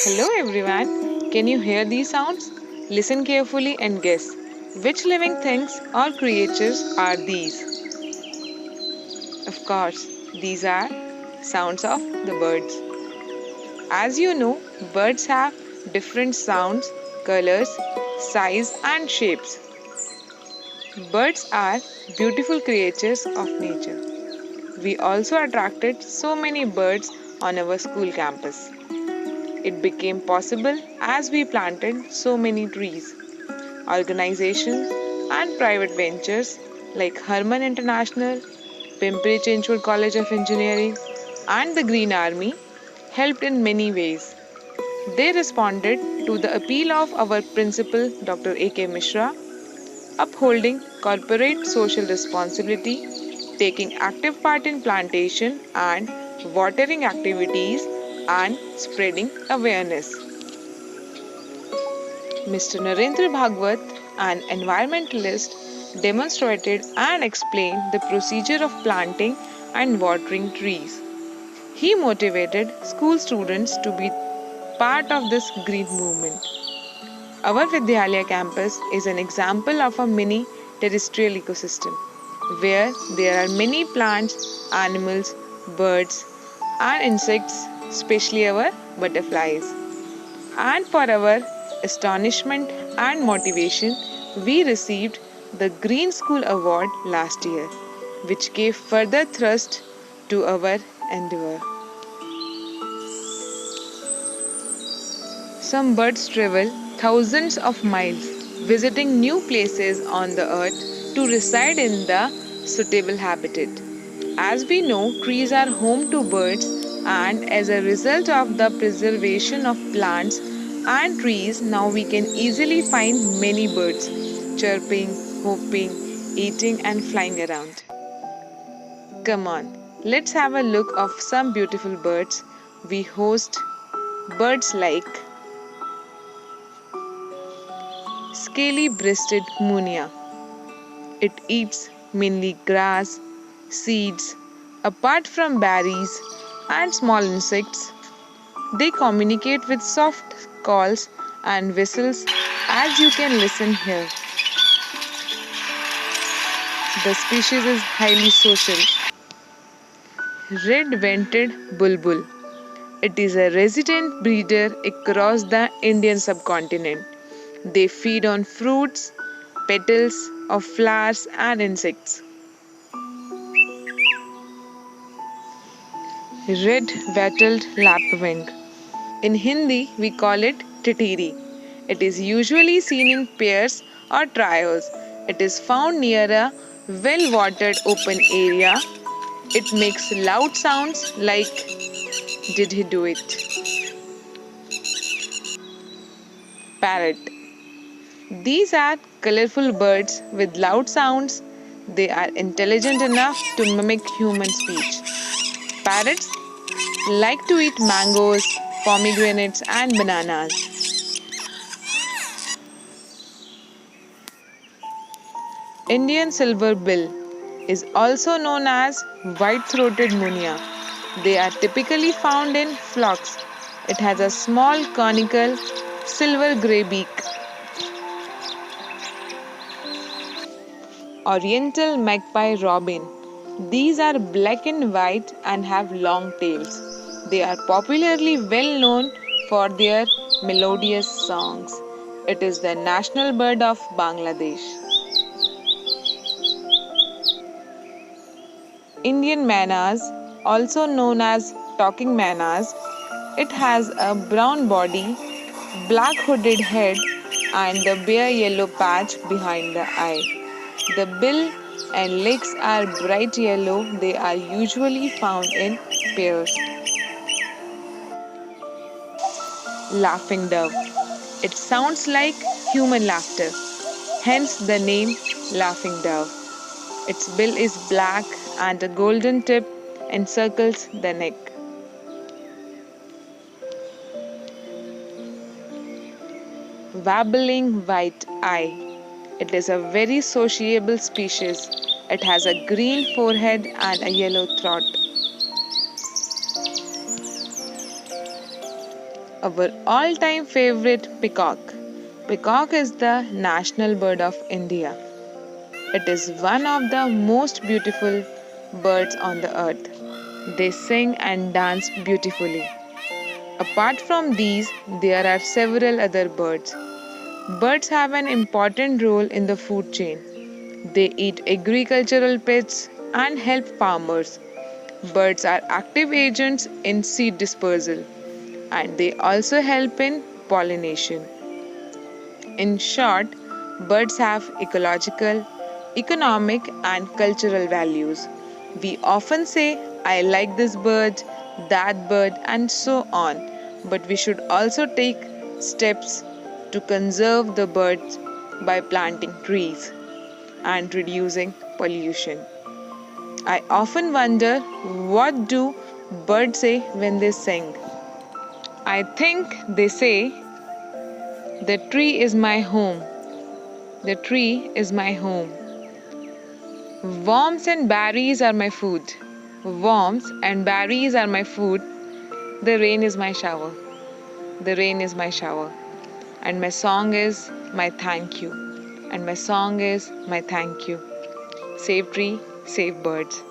Hello everyone. Can you hear these sounds? Listen carefully and guess. Which living things or creatures are these? Of course, these are sounds of the birds. As you know, birds have different sounds, colors, size and shapes. Birds are beautiful creatures of nature. We also attracted so many birds on our school campus. It became possible as we planted so many trees. Organizations and private ventures like Harman International, Pimpri Chinchwad College of Engineering, and the Green Army helped in many ways. They responded to the appeal of our principal, Dr. A.K. Mishra, upholding corporate social responsibility, taking active part in plantation and watering activities, and spreading awareness. Mr. Narendra Bhagwat, an environmentalist, demonstrated and explained the procedure of planting and watering trees. He motivated school students to be part of this green movement. Our Vidyalaya campus is an example of a mini terrestrial ecosystem where there are many plants, animals, birds, and insects, especially our butterflies. And for our astonishment and motivation, we received the Green School Award last year, which gave further thrust to our endeavor. Some birds travel thousands of miles, visiting new places on the earth to reside in the suitable habitat. As we know, trees are home to birds, and as a result of the preservation of plants and trees, now we can easily find many birds chirping, hopping, eating, and flying around. Come on, let's have a look of some beautiful birds. We host birds like scaly breasted munia. It eats mainly grass, seeds, apart from berries and small insects. They communicate with soft calls and whistles, as you can listen here. The species is highly social. Red-vented bulbul. It is a resident breeder across the Indian subcontinent. They feed on fruits, petals of flowers and insects. Red-wattled lapwing. In Hindi, we call it titiri. It is usually seen in pairs or trios. It is found near a well-watered open area. It makes loud sounds like did he do it? Parrot. These are colorful birds with loud sounds. They are intelligent enough to mimic human speech. Parrots like to eat mangoes, pomegranates, and bananas. Indian silver bill is also known as white-throated munia. They are typically found in flocks. It has a small conical silver grey beak. Oriental magpie robin. These are black and white and have long tails. They are popularly well known for their melodious songs. It is the national bird of Bangladesh. Indian manas, also known as talking manas, it has a brown body, black hooded head, and the bare yellow patch behind the eye. The bill and legs are bright yellow. They are usually found in pairs. Laughing dove. It sounds like human laughter, hence the name laughing dove. Its bill is black and a golden tip encircles the neck. Wabbling white eye. It is a very sociable species. It has a green forehead and a yellow throat. Our all-time favorite peacock. Peacock is the national bird of India. It is one of the most beautiful birds on the earth. They sing and dance beautifully. Apart from these, there are several other birds. Birds have an important role in the food chain. They eat agricultural pests and help farmers. Birds are active agents in seed dispersal and they also help in pollination. In short, birds have ecological, economic, and cultural values. We often say, I like this bird, that bird, and so on, but we should also take steps to conserve the birds by planting trees and reducing pollution. I often wonder, what do birds say when they sing? I think they say, the tree is my home. The tree is my home. Worms and berries are my food. Worms and berries are my food. The rain is my shower. The rain is my shower. And my song is my thank you. And my song is my thank you. Save tree, save birds.